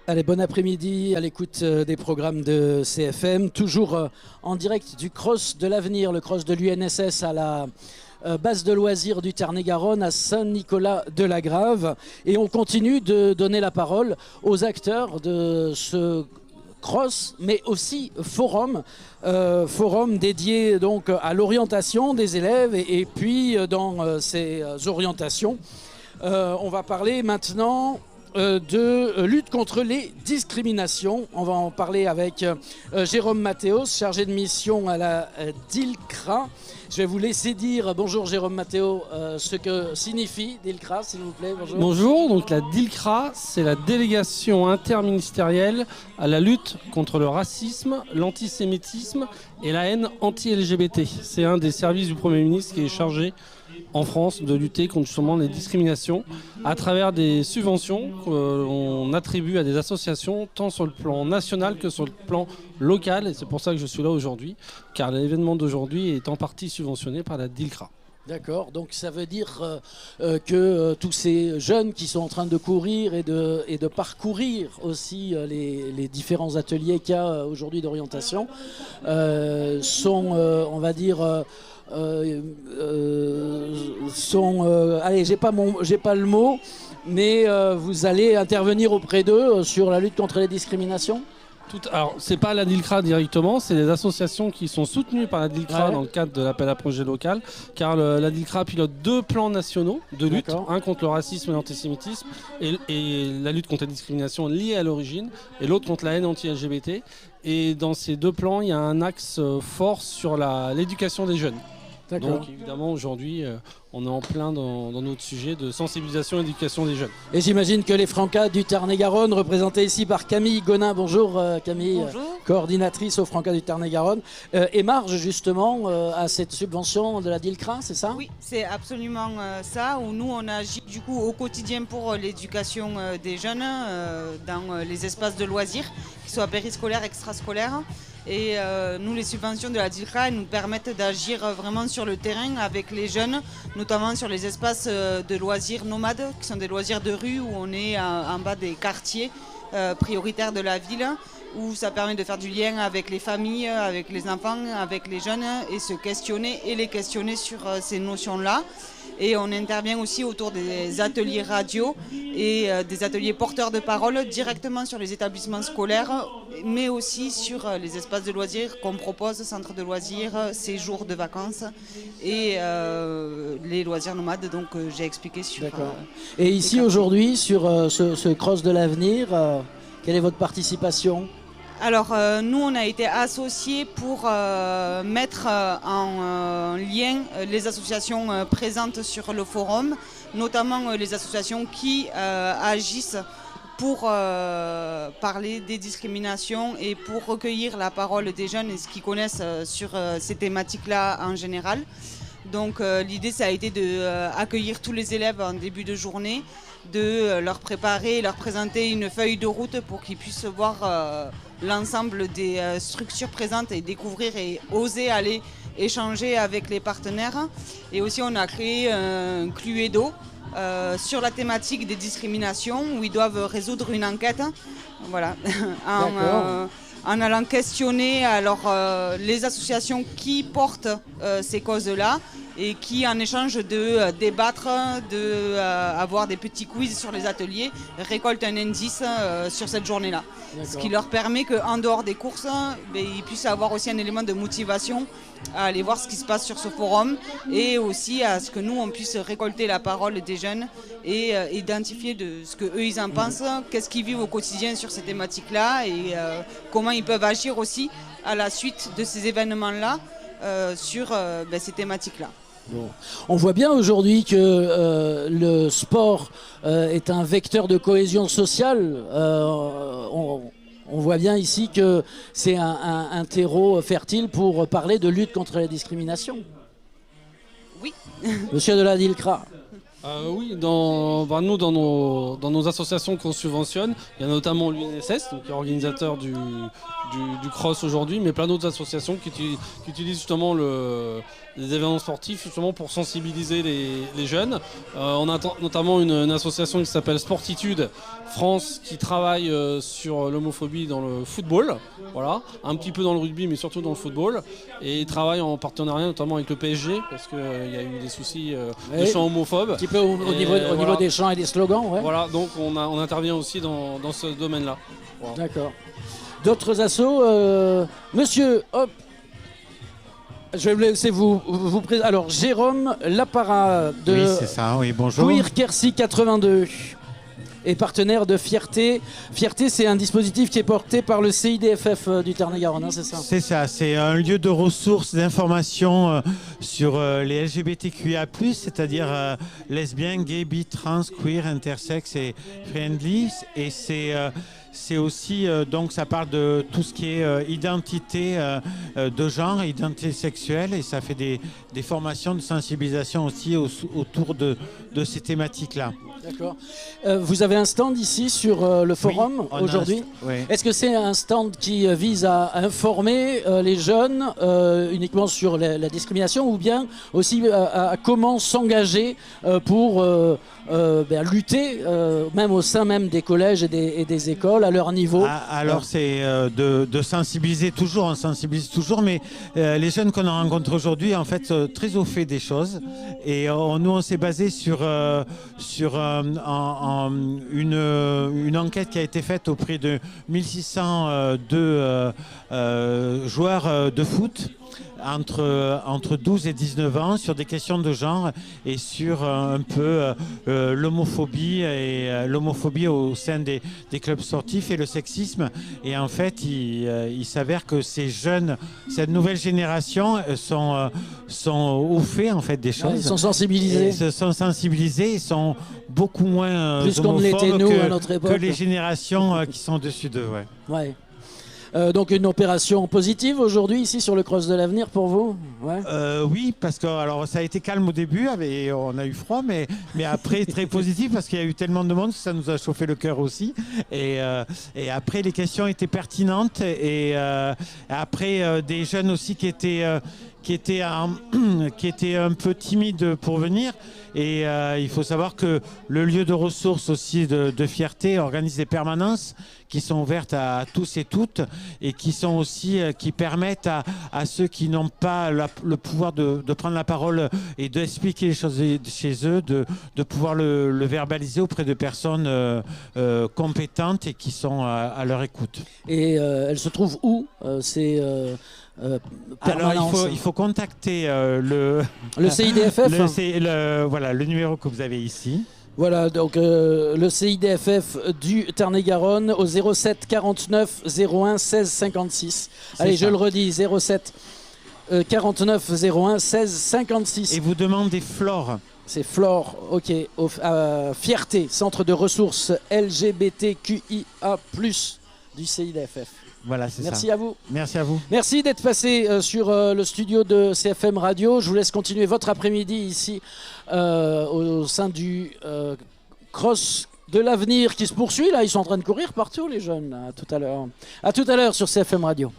Allez, bon après-midi à l'écoute des programmes de CFM, toujours en direct du Cross de l'avenir, le Cross de l'UNSS à la base de loisirs du Tarn-et-Garonne à Saint-Nicolas-de-la-Grave. Et on continue de donner la parole aux acteurs de ce Cross, mais aussi forum, forum dédié donc à l'orientation des élèves et puis dans ces orientations, on va parler maintenant de lutte contre les discriminations. On va en parler avec Jérôme Mathéos, chargé de mission à la DILCRA. Je vais vous laisser dire, bonjour Jérôme Mathéos, ce que signifie DILCRA, s'il vous plaît. Bonjour. Bonjour, donc la DILCRA, c'est la délégation interministérielle à la lutte contre le racisme, l'antisémitisme et la haine anti-LGBT. C'est un des services du Premier ministre qui est chargé en France de lutter contre justement les discriminations à travers des subventions qu'on attribue à des associations tant sur le plan national que sur le plan local, et c'est pour ça que je suis là aujourd'hui, car l'événement d'aujourd'hui est en partie subventionné par la DILCRA. D'accord, donc ça veut dire que tous ces jeunes qui sont en train de courir et de parcourir aussi les différents ateliers qu'il y a aujourd'hui d'orientation sont, on va dire, allez, j'ai pas le mot, mais vous allez intervenir auprès d'eux sur la lutte contre les discriminations. Alors, c'est pas la DILCRA directement, c'est les associations qui sont soutenues par la DILCRA dans le cadre de l'appel à projet local, car la DILCRA pilote 2 plans nationaux de lutte, un contre le racisme et l'antisémitisme et la lutte contre les discriminations liées à l'origine, et l'autre contre la haine anti-LGBT. Et dans ces 2 plans, il y a un axe fort sur l'éducation des jeunes. Donc évidemment aujourd'hui on est en plein dans notre sujet de sensibilisation et d'éducation des jeunes. Et j'imagine que les Francas du Tarn-et-Garonne, représentés ici par Camille Gonin, bonjour Camille, bonjour. Coordinatrice aux Francas du Tarn-et-Garonne, émarge justement à cette subvention de la DILCRA, c'est ça? Oui, c'est absolument ça, où nous on agit du coup au quotidien pour l'éducation des jeunes dans les espaces de loisirs, qu'ils soient périscolaires, extrascolaires. Et nous, les subventions de la DILCRA nous permettent d'agir vraiment sur le terrain avec les jeunes, notamment sur les espaces de loisirs nomades, qui sont des loisirs de rue où on est en bas des quartiers prioritaires de la ville, où ça permet de faire du lien avec les familles, avec les enfants, avec les jeunes, et se questionner et les questionner sur ces notions-là. Et on intervient aussi autour des ateliers radio et des ateliers porteurs de parole directement sur les établissements scolaires, mais aussi sur les espaces de loisirs qu'on propose, centres de loisirs, séjours de vacances et les loisirs nomades, donc j'ai expliqué sur... Et ici aujourd'hui, sur ce Cross de l'avenir, quelle est votre participation ? Alors nous on a été associés pour mettre en lien les associations présentes sur le forum, notamment les associations qui agissent pour parler des discriminations et pour recueillir la parole des jeunes et ce qu'ils connaissent sur ces thématiques-là en général. Donc l'idée ça a été d'accueillir tous les élèves en début de journée, de leur préparer, leur présenter une feuille de route pour qu'ils puissent voir l'ensemble des structures présentes et découvrir et oser aller échanger avec les partenaires. Et aussi on a créé un Cluedo sur la thématique des discriminations où ils doivent résoudre une enquête, voilà, en allant questionner alors, les associations qui portent ces causes-là et qui, en échange de débattre, avoir des petits quiz sur les ateliers, récoltent un indice sur cette journée-là. Ce qui leur permet qu'en dehors des courses, ils puissent avoir aussi un élément de motivation à aller voir ce qui se passe sur ce forum et aussi à ce que nous, on puisse récolter la parole des jeunes et identifier de ce qu'eux, ils en pensent, qu'est-ce qu'ils vivent au quotidien sur ces thématiques-là et comment ils peuvent agir aussi à la suite de ces événements-là sur ces thématiques-là. Bon. On voit bien aujourd'hui que le sport est un vecteur de cohésion sociale. On voit bien ici que c'est un terreau fertile pour parler de lutte contre la discrimination. Oui. Monsieur de la DILCRA. Oui, nous, dans nos associations qu'on subventionne, il y a notamment l'UNSS, qui est organisateur du cross aujourd'hui, mais plein d'autres associations qui utilisent justement les événements sportifs justement pour sensibiliser les jeunes. On a notamment une association qui s'appelle Sportitude France qui travaille sur l'homophobie dans le football, voilà, un petit peu dans le rugby mais surtout dans le football, et ils travaillent en partenariat notamment avec le PSG parce qu'il y a eu des soucis de chants homophobes. Un petit peu au niveau des chants et des slogans, ouais. Voilà, donc on intervient aussi dans ce domaine-là. Voilà. D'accord. D'autres assos, monsieur, hop, je vais vous laisser vous présenter. Alors, Jérôme Lapara de Oui, c'est ça, oui, bonjour. Queer Quercy 82 et partenaire de Fierté. Fierté, c'est un dispositif qui est porté par le CIDFF du Tarn-et-Garonne, hein, c'est ça? C'est ça, c'est un lieu de ressources, d'information sur les LGBTQIA+, c'est-à-dire lesbiennes, gays, bi, trans, queer, intersex et friendly. Et c'est aussi, donc ça parle de tout ce qui est identité de genre, identité sexuelle, et ça fait des formations de sensibilisation aussi autour de ces thématiques-là. D'accord. Vous avez un stand ici sur le forum aujourd'hui. Oui. Est-ce que c'est un stand qui vise à informer les jeunes uniquement sur la discrimination, ou bien aussi à comment s'engager pour lutter même au sein même des collèges et des écoles à leur niveau? Alors c'est de sensibiliser toujours, on sensibilise toujours, mais les jeunes qu'on a rencontrés aujourd'hui en fait sont très au fait des choses, et nous on s'est basé sur une enquête qui a été faite auprès de 1602 joueurs de foot entre 12 et 19 ans sur des questions de genre et sur un peu l'homophobie au sein des clubs sportifs et le sexisme. Et en fait, il s'avère que ces jeunes, cette nouvelle génération sont au fait en fait des choses. Ils sont sensibilisés. Ils sont sensibilisés, ils sont beaucoup moins plus qu'on l'était nous à notre époque, que les générations qui sont dessus d'eux. Ouais. Donc une opération positive aujourd'hui ici sur le Cross de l'Avenir pour vous? Ouais. Oui, parce que alors, ça a été calme au début, on a eu froid, mais après très positif parce qu'il y a eu tellement de monde que ça nous a chauffé le cœur aussi. Et après les questions étaient pertinentes, et après des jeunes aussi qui étaient un peu timides pour venir. Et il faut savoir que le lieu de ressources aussi de Fierté organise des permanences qui sont ouvertes à tous et toutes, et qui sont aussi qui permettent à ceux qui n'ont pas le pouvoir de prendre la parole et d'expliquer les choses chez eux, de pouvoir le verbaliser auprès de personnes compétentes et qui sont à leur écoute. Et elles se trouvent où alors il faut contacter le CIDFF. Le numéro que vous avez ici. Voilà, donc le CIDFF du Tarn-et-Garonne au 07 49 01 16 56. Allez, je le redis, 07 49 01 16 56. Et vous demandez Flore. C'est Flore, ok. Fierté, centre de ressources LGBTQIA+, du CIDFF. Voilà, c'est ça. Merci à vous. Merci à vous. Merci d'être passé sur le studio de CFM Radio. Je vous laisse continuer votre après-midi ici au sein du Cross de l'Avenir qui se poursuit. Là, ils sont en train de courir partout, les jeunes. À tout à l'heure sur CFM Radio.